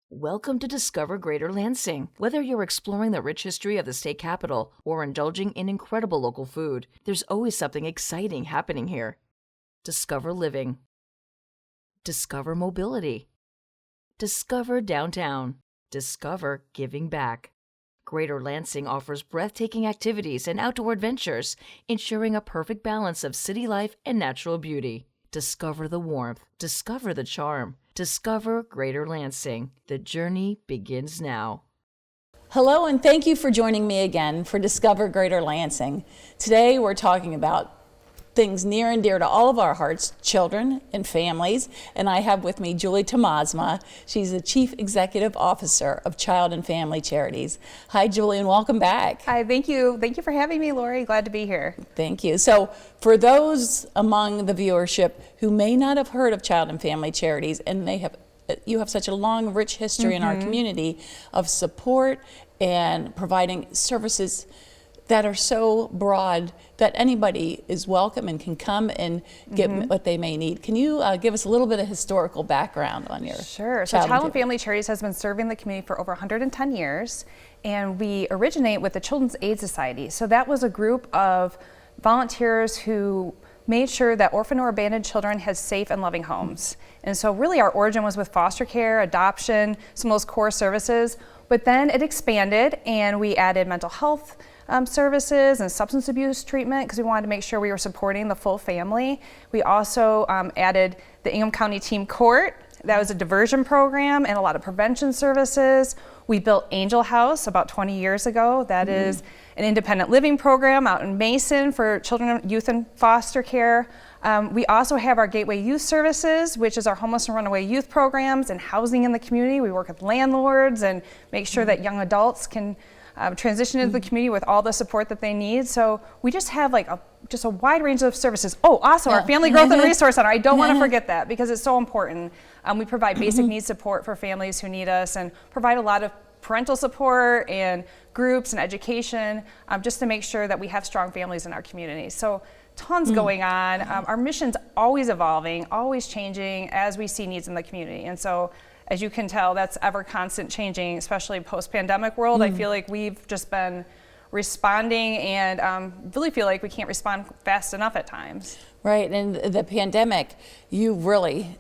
Welcome to Discover Greater Lansing. Whether you're exploring the rich history of the state capital or indulging in incredible local food, there's always something exciting happening here. Discover living. Discover mobility. Discover downtown. Discover giving back. Greater Lansing offers breathtaking activities and outdoor adventures, ensuring a perfect balance of city life and natural beauty. Discover the warmth. Discover the charm. Discover Greater Lansing. The journey begins now. Hello, and thank you for joining me again for Discover Greater Lansing. Today we're talking about things near and dear to all of our hearts, children and families, and I have with me Julie Tomasma. She's the Chief Executive Officer of Child and Family Charities. Hi, Julie, and welcome back. Hi, thank you. Thank you for having me, Lori. Glad to be here. Thank you. So for those among the viewership who may not have heard of Child and Family Charities, and you have such a long, rich history in our community of support and providing services that are so broad that anybody is welcome and can come and get what they may need. Can you give us a little bit of historical background on your Sure. So Child and Family Charities has been serving the community for over 110 years, and we originate with the Children's Aid Society. So that was a group of volunteers who made sure that orphan or abandoned children had safe and loving homes. And so really our origin was with foster care, adoption, some of those core services, but then it expanded and we added mental health services and substance abuse treatment because we wanted to make sure we were supporting the full family. We also added the Ingham County Team Court. That was a diversion program and a lot of prevention services. We built Angel House about 20 years ago. That is an independent living program out in Mason for children, youth, and foster care. We also have our Gateway Youth Services, which is our homeless and runaway youth programs and housing in the community. We work with landlords and make sure that young adults can transition into the community with all the support that they need. So we just have like a wide range of services. Oh, also our Family Growth and Resource Center. I don't want to forget that because it's so important. We provide basic needs support for families who need us and provide a lot of parental support and groups and education just to make sure that we have strong families in our community. So tons going on. Our mission's always evolving, always changing as we see needs in the community. And so as you can tell, that's ever constant changing, especially post-pandemic world. I feel like we've just been responding and really feel like we can't respond fast enough at times. Right, and the pandemic, you really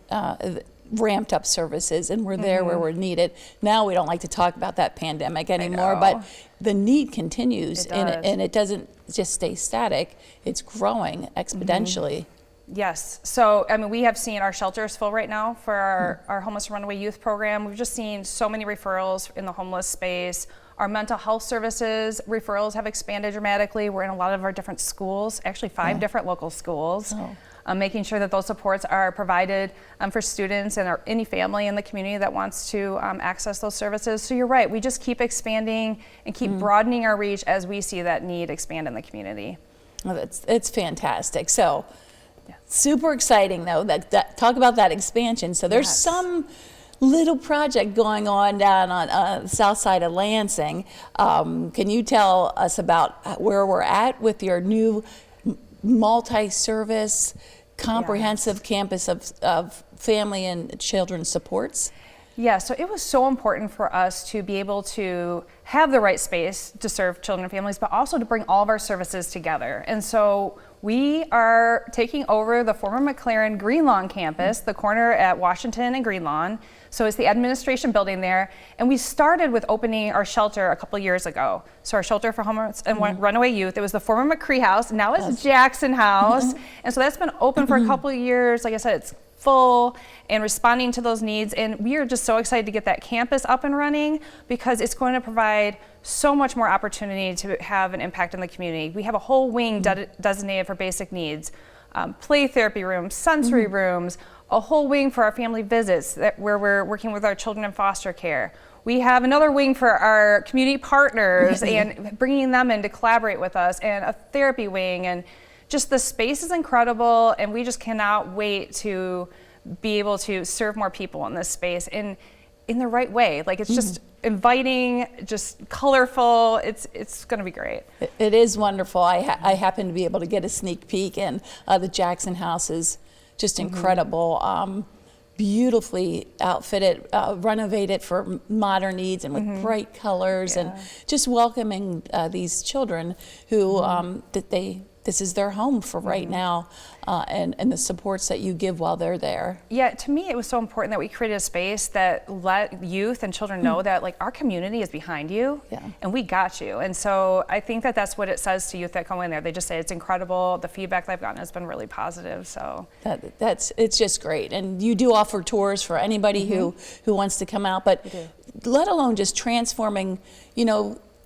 ramped up services and we're there where we're needed. Now we don't like to talk about that pandemic anymore, but the need continues and it doesn't just stay static, it's growing exponentially. Yes, so I mean we have seen our shelters full right now for our homeless and runaway youth program. We've just seen so many referrals in the homeless space. Our mental health services referrals have expanded dramatically. We're in a lot of our different schools, actually 5 different local schools. Making sure that those supports are provided for students and any family in the community that wants to access those services. So you're right, we just keep expanding and keep broadening our reach as we see that need expand in the community. Well, it's fantastic. So super exciting though, that talk about that expansion. So there's some little project going on down on the south side of Lansing. Can you tell us about where we're at with your new multi-service comprehensive campus of family and children supports? Yeah, so it was so important for us to be able to have the right space to serve children and families, but also to bring all of our services together. And so we are taking over the former McLaren Greenlawn campus, the corner at Washington and Greenlawn. So it's the administration building there. And we started with opening our shelter a couple years ago. So our shelter for homeless and runaway youth, it was the former McCree House, now it's Jackson House. And so that's been open for a couple of years. Like I said, it's full and responding to those needs, and we are just so excited to get that campus up and running because it's going to provide so much more opportunity to have an impact in the community. We have a whole wing designated for basic needs, play therapy rooms, sensory rooms, a whole wing for our family visits where we're working with our children in foster care. We have another wing for our community partners and bringing them in to collaborate with us, and a therapy wing, and just the space is incredible, and we just cannot wait to be able to serve more people in this space in the right way. Like it's just inviting, just colorful. It's going to be great. It is wonderful. I happen to be able to get a sneak peek, and the Jackson House is just incredible. beautifully outfitted, renovated for modern needs and with bright colors, and just welcoming these children who this is their home for right now, and the supports that you give while they're there. Yeah, to me, it was so important that we created a space that let youth and children know that like our community is behind you, and we got you. And so I think that that's what it says to youth that come in there. They just say it's incredible. The feedback that I've gotten has been really positive. So it's just great. And you do offer tours for anybody who wants to come out, but let alone just transforming,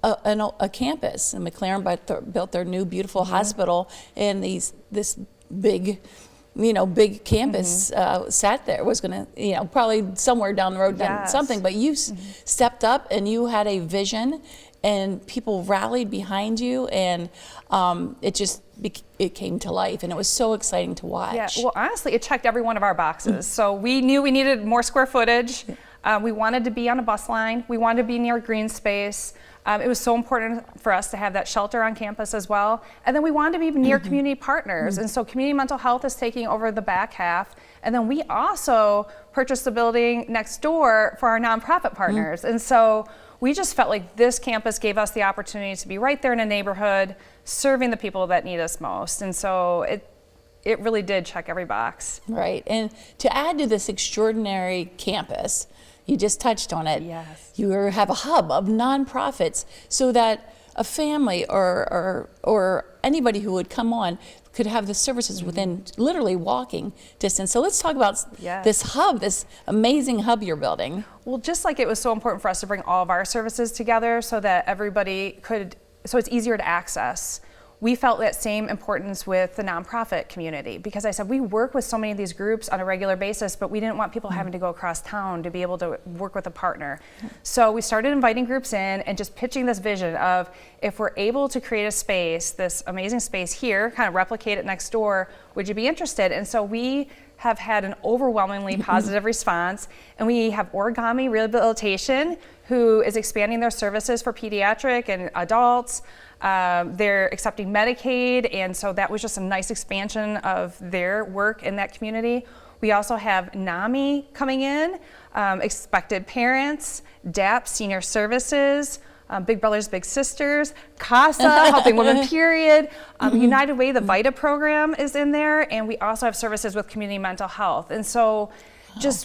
a campus. And McLaren built their new beautiful hospital, and this big campus sat there, was going to, probably somewhere down the road done something, but you stepped up and you had a vision, and people rallied behind you, and it came to life, and it was so exciting to watch. Yeah, well, honestly, it checked every one of our boxes. So we knew we needed more square footage. We wanted to be on a bus line. We wanted to be near green space. It was so important for us to have that shelter on campus as well. And then we wanted to be near community partners. And so community mental health is taking over the back half. And then we also purchased the building next door for our nonprofit partners. And so we just felt like this campus gave us the opportunity to be right there in a neighborhood, serving the people that need us most. And so it really did check every box. Right. And to add to this extraordinary campus, you just touched on it. Yes. You have a hub of nonprofits so that a family or anybody who would come on could have the services within literally walking distance. So let's talk about this hub, this amazing hub you're building. Well, just like it was so important for us to bring all of our services together so that everybody so it's easier to access. We felt that same importance with the nonprofit community, because I said we work with so many of these groups on a regular basis, but we didn't want people having to go across town to be able to work with a partner. So we started inviting groups in and just pitching this vision of, if we're able to create a space, this amazing space here, kind of replicate it next door, would you be interested? And so we have had an overwhelmingly positive response, and we have Origami Rehabilitation, who is expanding their services for pediatric and adults. They're accepting Medicaid, and so that was just a nice expansion of their work in that community. We also have NAMI coming in, Expected Parents, DAP Senior Services, Big Brothers Big Sisters, CASA, Helping Women Period, United Way, the VITA program is in there, and we also have services with community mental health. And so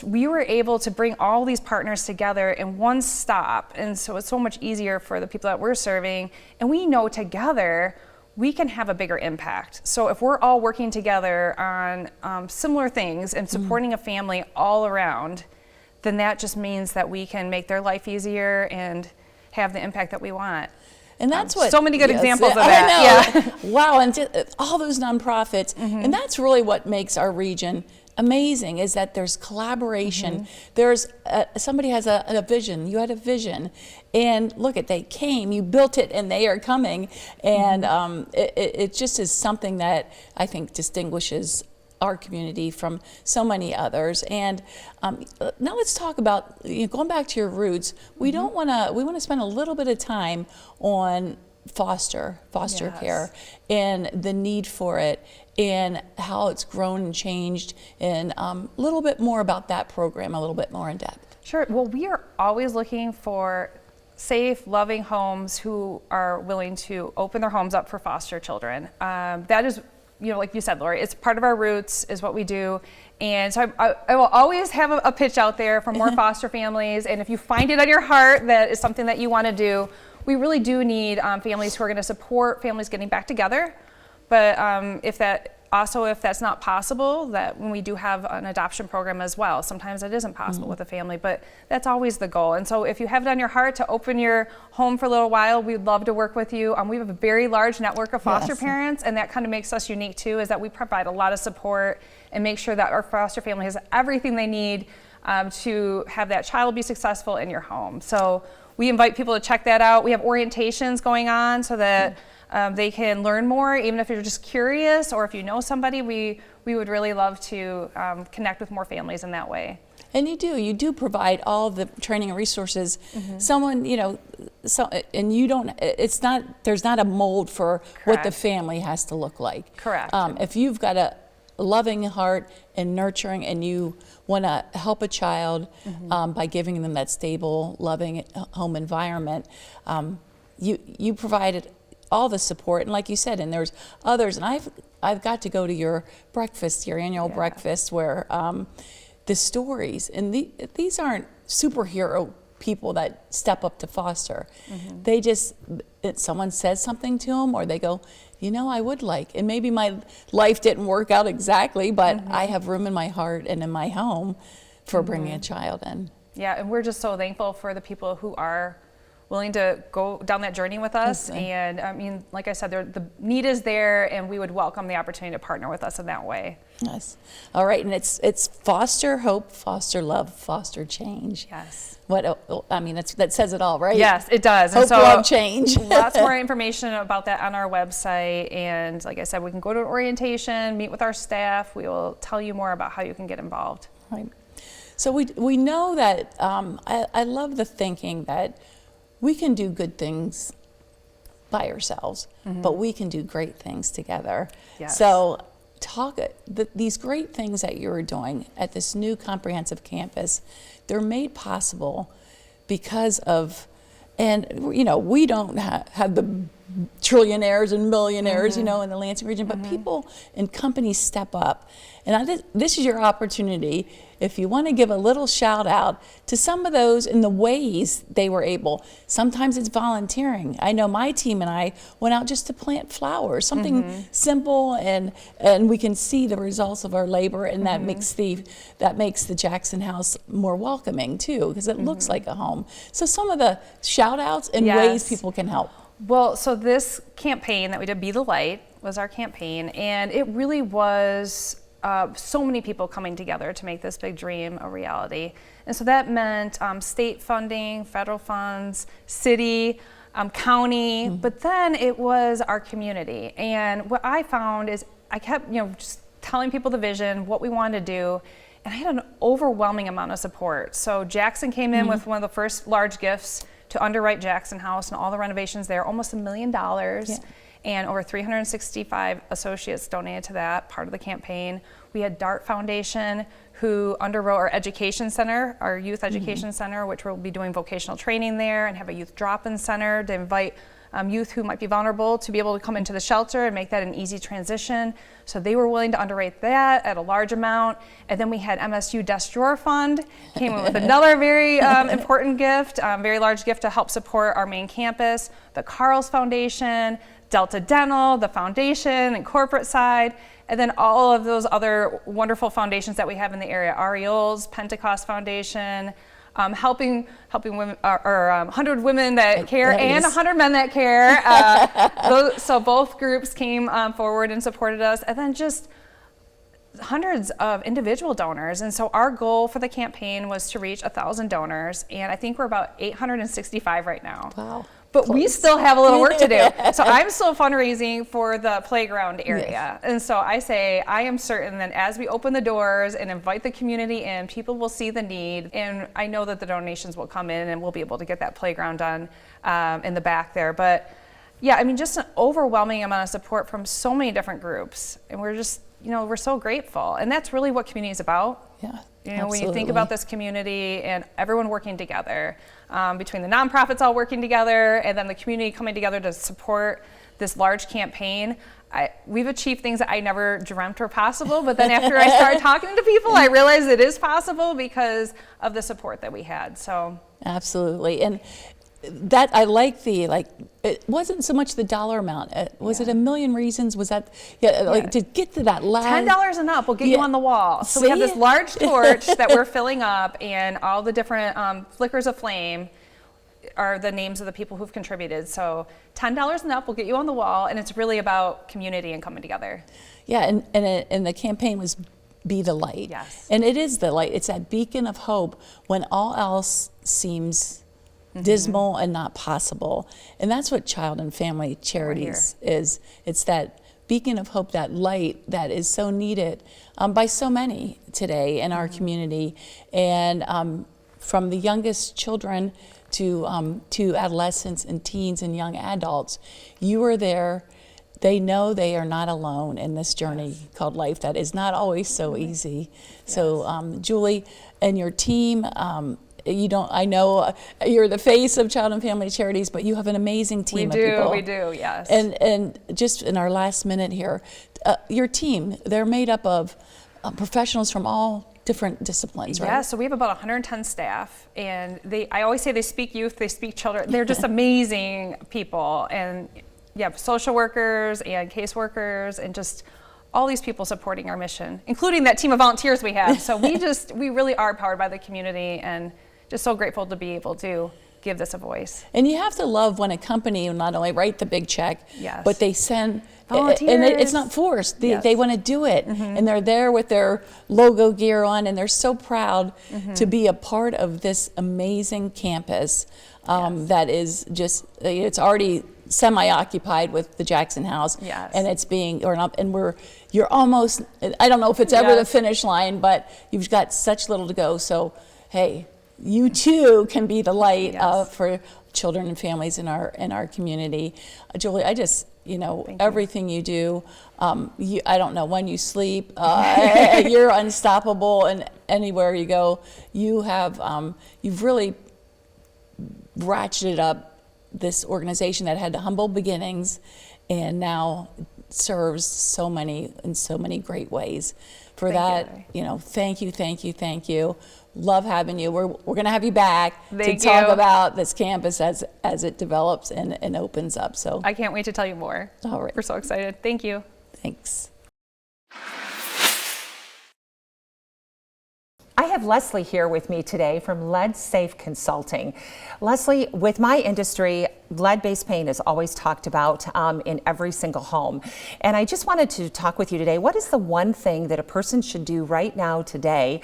we were able to bring all these partners together in one stop, and so it's so much easier for the people that we're serving, and we know together we can have a bigger impact. So if we're all working together on similar things and supporting a family all around, then that just means that we can make their life easier and have the impact that we want. And that's what so many good examples of that. I know. Yeah. Wow, and all those nonprofits, and that's really what makes our region amazing, is that there's collaboration. There's somebody has a vision. You had a vision, and look they came, you built it, and they are coming, and it just is something that I think distinguishes our community from so many others. And now let's talk about going back to your roots. We want to spend a little bit of time on foster care and the need for it, and how it's grown and changed, and a little bit more about that program, a little bit more in depth. Sure. Well, we are always looking for safe, loving homes who are willing to open their homes up for foster children. That is, like you said, Lori, it's part of our roots, is what we do. And so I will always have a pitch out there for more foster families. And if you find it on your heart that is something that you want to do, we really do need families who are going to support families getting back together. But if that's not possible, that when we do have an adoption program as well, sometimes it isn't possible with a family, but that's always the goal. And so if you have it on your heart to open your home for a little while, we'd love to work with you. We have a very large network of foster parents, and that kind of makes us unique too, is that we provide a lot of support and make sure that our foster family has everything they need to have that child be successful in your home. So we invite people to check that out. We have orientations going on so that they can learn more, even if you're just curious, or if you know somebody. We would really love to connect with more families in that way. And you do provide all the training and resources. Someone, and you don't, there's not a mold for what the family has to look like. Correct. If you've got loving heart and nurturing, and you want to help a child by giving them that stable, loving home environment. You provided all the support, and like you said, and there's others, and I've got to go to your breakfast, your annual breakfast, where the stories, and these aren't superhero people that step up to foster. They just, someone says something to them, or they go, I would like, and maybe my life didn't work out exactly, but I have room in my heart and in my home for bringing a child in. Yeah, and we're just so thankful for the people who are willing to go down that journey with us. And I mean, like I said, the need is there, and we would welcome the opportunity to partner with us in that way. Yes. All right, and it's foster hope, foster love, foster change. Yes. That says it all, right? Yes, it does. Hope, and so love, change. Lots more information about that on our website. And like I said, we can go to an orientation, meet with our staff. We will tell you more about how you can get involved. Right. So we know that, I love the thinking that we can do good things by ourselves, but we can do great things together. Yes. So these great things that you're doing at this new comprehensive campus, they're made possible because of, and we don't have the trillionaires and millionaires, in the Lansing region, but people and companies step up. And this is your opportunity, if you want to give a little shout out to some of those in the ways they were able. Sometimes it's volunteering. I know my team and I went out just to plant flowers, something simple, and we can see the results of our labor, and that makes the Jackson House more welcoming too, because it looks like a home. So some of the shout outs and ways people can help. Well, so this campaign that we did, Be the Light, was our campaign, and it really was so many people coming together to make this big dream a reality. And so that meant state funding, federal funds, city, county, but then it was our community. And what I found is I kept, just telling people the vision, what we wanted to do, and I had an overwhelming amount of support. So Jackson came in with one of the first large gifts to underwrite Jackson House and all the renovations there, almost $1 million. Yeah. And over 365 associates donated to that, part of the campaign. We had DART Foundation, who underwrote our education center, our youth education center, which we'll be doing vocational training there, and have a youth drop-in center to invite youth who might be vulnerable to be able to come into the shelter and make that an easy transition. So they were willing to underwrite that at a large amount. And then we had MSU Desk Drawer Fund, came in with another very important gift, very large gift to help support our main campus. The Carls Foundation, Delta Dental, the foundation and corporate side, and then all of those other wonderful foundations that we have in the area, Ariel's, Pentecost Foundation, helping women, or 100 Women That Care and 100 Men That Care. So both groups came forward and supported us, and then just hundreds of individual donors. And so our goal for the campaign was to reach 1,000 donors, and I think we're about 865 right now. Wow. But we still have a little work to do. So I'm still fundraising for the playground area. Yes. And so I am certain that as we open the doors and invite the community in, people will see the need. And I know that the donations will come in and we'll be able to get that playground done in the back there. But yeah, I mean, just an overwhelming amount of support from so many different groups. And we're just, we're so grateful. And that's really what community is about. Yeah. When you think about this community and everyone working together, between the nonprofits all working together and then the community coming together to support this large campaign, we've achieved things that I never dreamt were possible. But then after I started talking to people, I realized it is possible because of the support that we had. So absolutely. And that I like it wasn't so much the dollar amount. Was it a million reasons? Was that to get to that last $10 and up will get you on the wall. So we have this large torch that we're filling up, and all the different flickers of flame are the names of the people who've contributed. So $10 and up will get you on the wall, and it's really about community and coming together. Yeah, and the campaign was Be the Light. Yes. And it is the light. It's that beacon of hope when all else seems dismal and not possible. And that's what Child and Family Charities is. It's that beacon of hope, that light that is so needed by so many today in our community. And from the youngest children to adolescents and teens and young adults, you are there they know they are not alone in this journey called life that is not always so easy. So Julie and your team, I know you're the face of Child and Family Charities, but you have an amazing team of people. We do, yes. And just in our last minute here, your team, they're made up of professionals from all different disciplines, right? Yeah, so we have about 110 staff, and I always say they speak youth, they speak children. They're just amazing people, and social workers and caseworkers, and just all these people supporting our mission, including that team of volunteers we have. So we really are powered by the community, and just so grateful to be able to give this a voice. And you have to love when a company will not only write the big check, but they send volunteers. And it's not forced. They want to do it, and they're there with their logo gear on, and they're so proud to be a part of this amazing campus that is just, it's already semi-occupied with the Jackson House, and it's being, you're almost, I don't know if it's ever the finish line, but you've got such little to go. So, hey, you too can be the light for children and families in our community. Julie, I just, everything you do, I don't know when you sleep, you're unstoppable, and anywhere you go, you've really ratcheted up this organization that had humble beginnings and now serves so many in so many great ways. For thank you. Love having you. We're going to have you back to talk about this campus as it develops and opens up. So I can't wait to tell you more. All right. We're so excited. Thank you. Thanks. I have Leslie here with me today from Lead Safe Consulting. Leslie, with my industry, lead-based paint is always talked about in every single home. And I just wanted to talk with you today. What is the one thing that a person should do right now today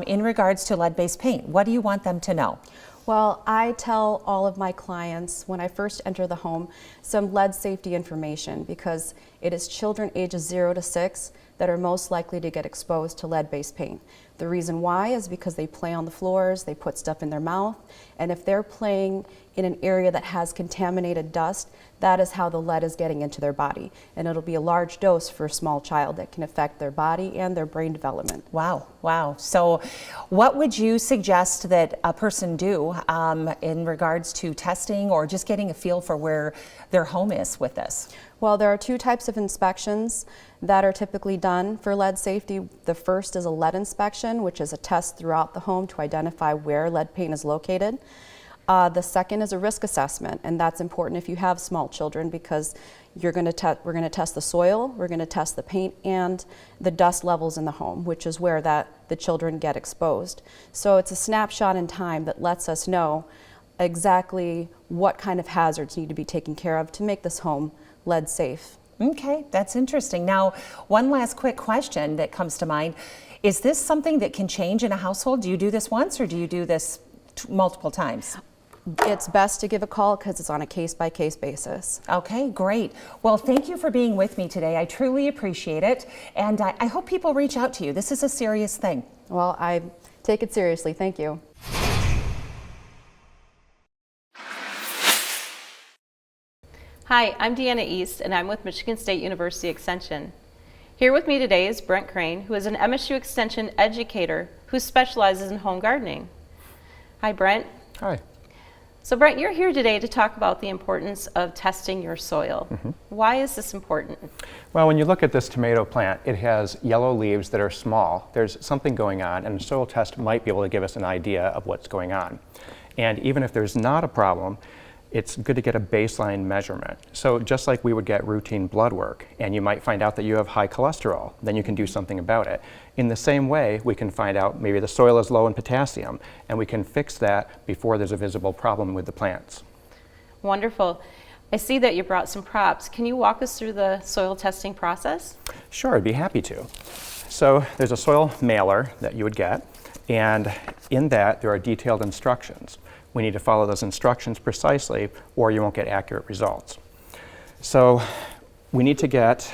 in regards to lead-based paint? What do you want them to know? Well, I tell all of my clients when I first enter the home some lead safety information, because it is children ages 0 to 6 that are most likely to get exposed to lead-based paint. The reason why is because they play on the floors, they put stuff in their mouth, and if they're playing in an area that has contaminated dust, that is how the lead is getting into their body. And it'll be a large dose for a small child that can affect their body and their brain development. Wow. So what would you suggest that a person do in regards to testing or just getting a feel for where their home is with this? Well, there are two types of inspections that are typically done for lead safety. The first is a lead inspection, which is a test throughout the home to identify where lead paint is located. The second is a risk assessment, and that's important if you have small children, because we're going to test the soil, we're going to test the paint, and the dust levels in the home, which is where the children get exposed. So it's a snapshot in time that lets us know exactly what kind of hazards need to be taken care of to make this home lead safe. Okay, that's interesting. Now, one last quick question that comes to mind. Is this something that can change in a household? Do you do this once, or do you do this multiple times? It's best to give a call because it's on a case-by-case basis. Okay, great. Well, thank you for being with me today. I truly appreciate it, and I hope people reach out to you. This is a serious thing. Well, I take it seriously. Thank you. Hi, I'm Deanna East, and I'm with Michigan State University Extension. Here with me today is Brent Crane, who is an MSU Extension educator who specializes in home gardening. Hi, Brent. Hi. So, Brent, you're here today to talk about the importance of testing your soil. Why is this important? Well, when you look at this tomato plant, it has yellow leaves that are small. There's something going on, and a soil test might be able to give us an idea of what's going on. And even if there's not a problem, it's good to get a baseline measurement. So just like we would get routine blood work, and you might find out that you have high cholesterol, then you can do something about it. In the same way, we can find out maybe the soil is low in potassium, and we can fix that before there's a visible problem with the plants. Wonderful. I see that you brought some props. Can you walk us through the soil testing process? Sure, I'd be happy to. So there's a soil mailer that you would get, and in that there are detailed instructions. We need to follow those instructions precisely, or you won't get accurate results. So we need to get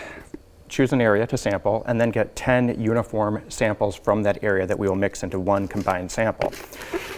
choose an area to sample, and then get 10 uniform samples from that area that we will mix into one combined sample.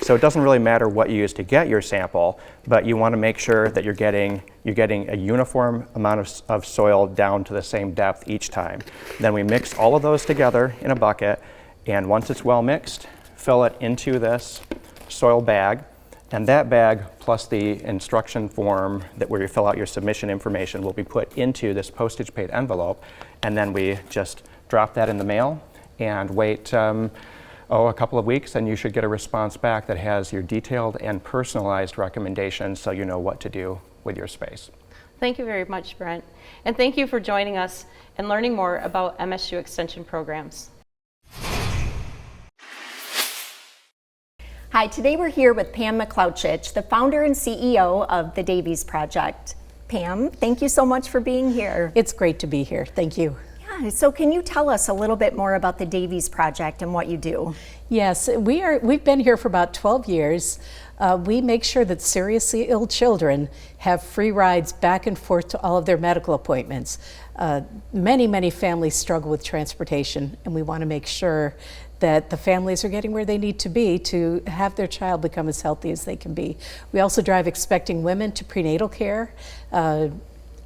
So it doesn't really matter what you use to get your sample, but you want to make sure that you're getting a uniform amount of soil down to the same depth each time. Then we mix all of those together in a bucket, and once it's well mixed, fill it into this soil bag, and that bag plus the instruction form where you fill out your submission information will be put into this postage paid envelope, and then we just drop that in the mail and wait a couple of weeks, and you should get a response back that has your detailed and personalized recommendations so you know what to do with your space. Thank you very much, Brent. And thank you for joining us and learning more about MSU Extension programs. Hi, today we're here with Pam McLeodchich, the founder and CEO of the Davies Project. Pam, thank you so much for being here. It's great to be here. Thank you. Yeah, so can you tell us a little bit more about the Davies Project and what you do? Yes, we've been here for about 12 years. We make sure that seriously ill children have free rides back and forth to all of their medical appointments. Many families struggle with transportation, and we want to make sure that the families are getting where they need to be to have their child become as healthy as they can be. We also drive expecting women to prenatal care,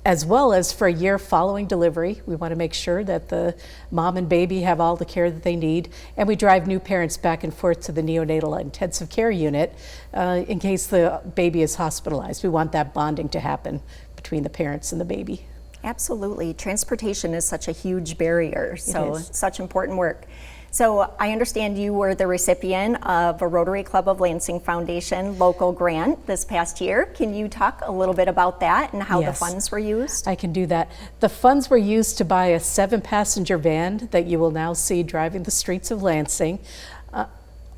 as well as for a year following delivery. We want to make sure that the mom and baby have all the care that they need, and we drive new parents back and forth to the neonatal intensive care unit in case the baby is hospitalized. We want that bonding to happen between the parents and the baby. Absolutely. Transportation is such a huge barrier, so is. such important work. So I understand you were the recipient of a Rotary Club of Lansing Foundation local grant this past year. Can you talk a little bit about that and how Yes. the funds were used? I can do that. The funds were used to buy a 7-passenger van that you will now see driving the streets of Lansing.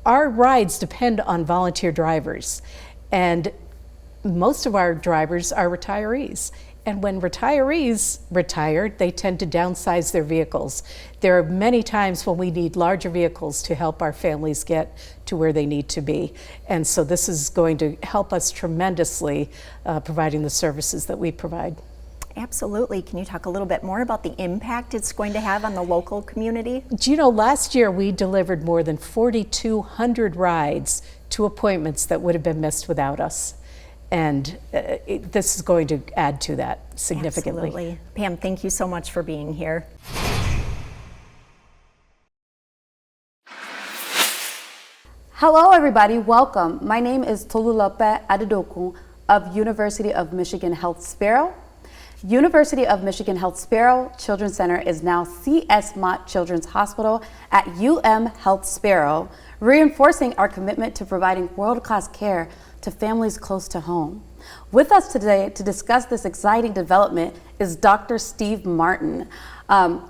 Our rides depend on volunteer drivers, and most of our drivers are retirees. And when retirees retire, they tend to downsize their vehicles. There are many times when we need larger vehicles to help our families get to where they need to be. And so this is going to help us tremendously providing the services that we provide. Absolutely. Can you talk a little bit more about the impact it's going to have on the local community? Do you know, last year we delivered more than 4,200 rides to appointments that would have been missed without us. And this is going to add to that significantly. Absolutely. Pam, thank you so much for being here. Hello everybody, welcome. My name is Tolulope Adedoku of University of Michigan Health Sparrow. University of Michigan Health Sparrow Children's Center is now C.S. Mott Children's Hospital at UM Health Sparrow, reinforcing our commitment to providing world-class care to families close to home. With us today to discuss this exciting development is Dr. Steve Martin.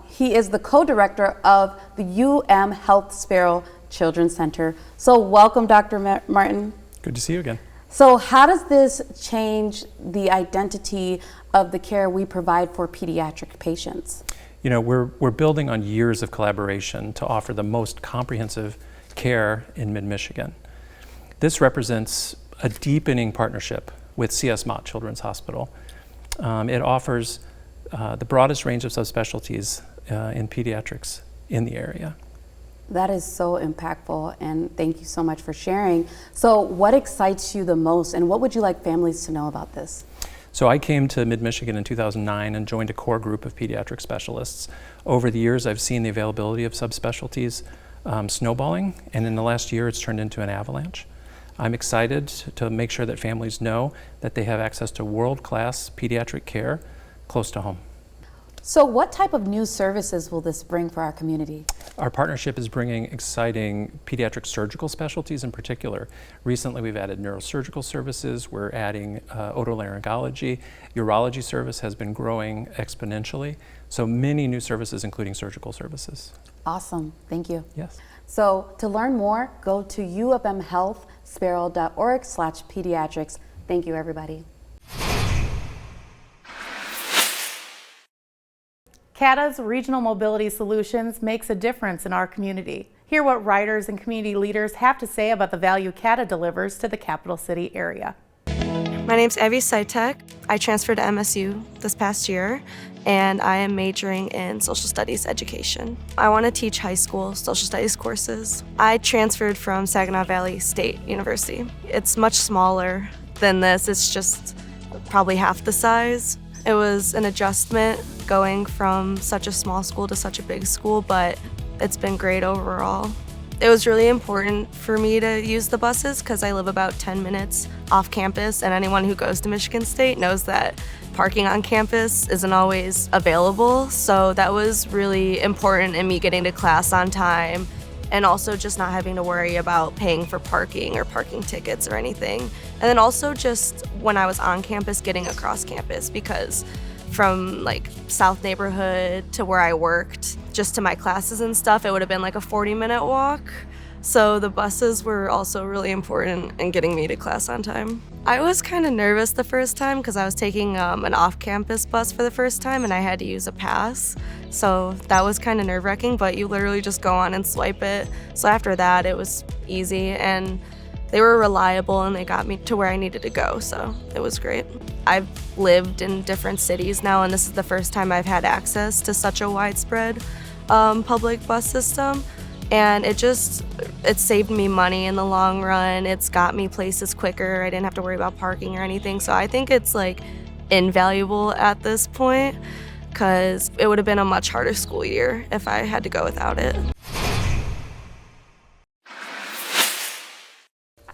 He is the co-director of the UM Health Sparrow Children's Center. So welcome, Dr. Martin. Good to see you again. So how does this change the identity of the care we provide for pediatric patients? You know, we're building on years of collaboration to offer the most comprehensive care in mid-Michigan. This represents a deepening partnership with C.S. Mott Children's Hospital. It offers the broadest range of subspecialties in pediatrics in the area. That is so impactful, and thank you so much for sharing. So what excites you the most, and what would you like families to know about this? So I came to Mid-Michigan in 2009 and joined a core group of pediatric specialists. Over the years, I've seen the availability of subspecialties snowballing, and in the last year, it's turned into an avalanche. I'm excited to make sure that families know that they have access to world-class pediatric care close to home. So what type of new services will this bring for our community? Our partnership is bringing exciting pediatric surgical specialties in particular. Recently, we've added neurosurgical services. We're adding otolaryngology. Urology service has been growing exponentially. So many new services, including surgical services. Awesome, thank you. Yes. So to learn more, go to umhealthsparrow.org/pediatrics. Thank you, everybody. CATA's Regional Mobility Solutions makes a difference in our community. Hear what riders and community leaders have to say about the value CATA delivers to the capital city area. My name's Abby Sitek. I transferred to MSU this past year, and I am majoring in social studies education. I want to teach high school social studies courses. I transferred from Saginaw Valley State University. It's much smaller than this. It's just probably half the size. It was an adjustment going from such a small school to such a big school, but it's been great overall. It was really important for me to use the buses because I live about 10 minutes off campus, and anyone who goes to Michigan State knows that parking on campus isn't always available. So that was really important in me getting to class on time, and also just not having to worry about paying for parking or parking tickets or anything. And then also just when I was on campus, getting across campus, because from like South neighborhood to where I worked, just to my classes and stuff, it would have been like a 40-minute walk. So the buses were also really important in getting me to class on time. I was kind of nervous the first time because I was taking an off-campus bus for the first time and I had to use a pass. So that was kind of nerve-wracking, but you literally just go on and swipe it. So after that, it was easy, and they were reliable and they got me to where I needed to go, so it was great. I've lived in different cities now, and this is the first time I've had access to such a widespread public bus system, and it saved me money in the long run. It's got me places quicker. I didn't have to worry about parking or anything, so I think it's like invaluable at this point because it would have been a much harder school year if I had to go without it.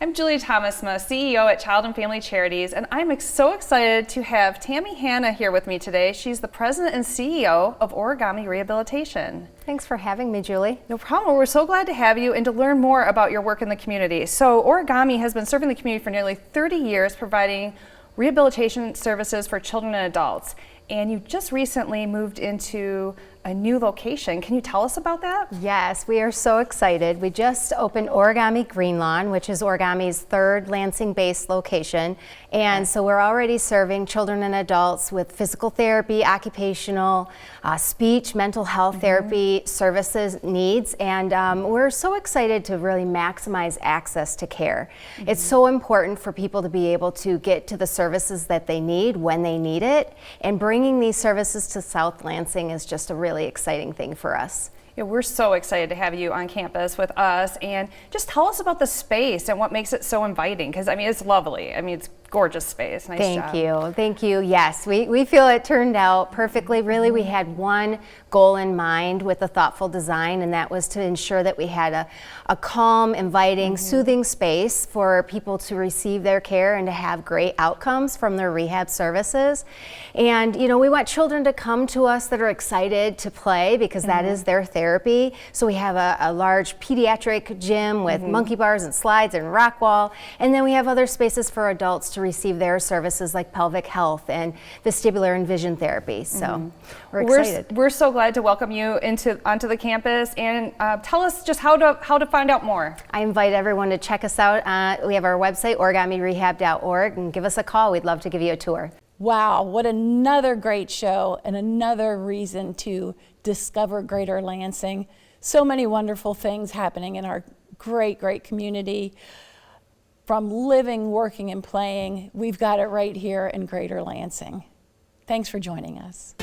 I'm Julie Thomasma, CEO at Child and Family Charities, and I'm so excited to have Tammy Hanna here with me today. She's the president and CEO of Origami Rehabilitation. Thanks for having me, Julie. No problem. We're so glad to have you and to learn more about your work in the community. So Origami has been serving the community for nearly 30 years, providing rehabilitation services for children and adults. And you just recently moved into a new location. Can you tell us about that? Yes, we are so excited. We just opened Origami Green Lawn, which is Origami's third Lansing-based location. And so we're already serving children and adults with physical therapy, occupational, speech, mental health therapy services needs. And we're so excited to really maximize access to care. It's so important for people to be able to get to the services that they need when they need it. And bringing these services to South Lansing is just a really exciting thing for us. Yeah, we're so excited to have you on campus with us, and just tell us about the space and what makes it so inviting, because I mean it's lovely. I mean it's gorgeous space. Nice job. Thank you. Yes, we feel it turned out perfectly. Really, we had one goal in mind with the thoughtful design, and that was to ensure that we had a calm, inviting, soothing space for people to receive their care and to have great outcomes from their rehab services. And you know, we want children to come to us that are excited to play, because that is their therapy. So we have a large pediatric gym with monkey bars and slides and rock wall, and then we have other spaces for adults to receive their services like pelvic health and vestibular and vision therapy. So we're excited. We're so glad to welcome you onto the campus, and tell us just how to find out more. I invite everyone to check us out. We have our website, origamirehab.org, and give us a call. We'd love to give you a tour. Wow, what another great show and another reason to discover Greater Lansing. So many wonderful things happening in our great, great community. From living, working, and playing, we've got it right here in Greater Lansing. Thanks for joining us.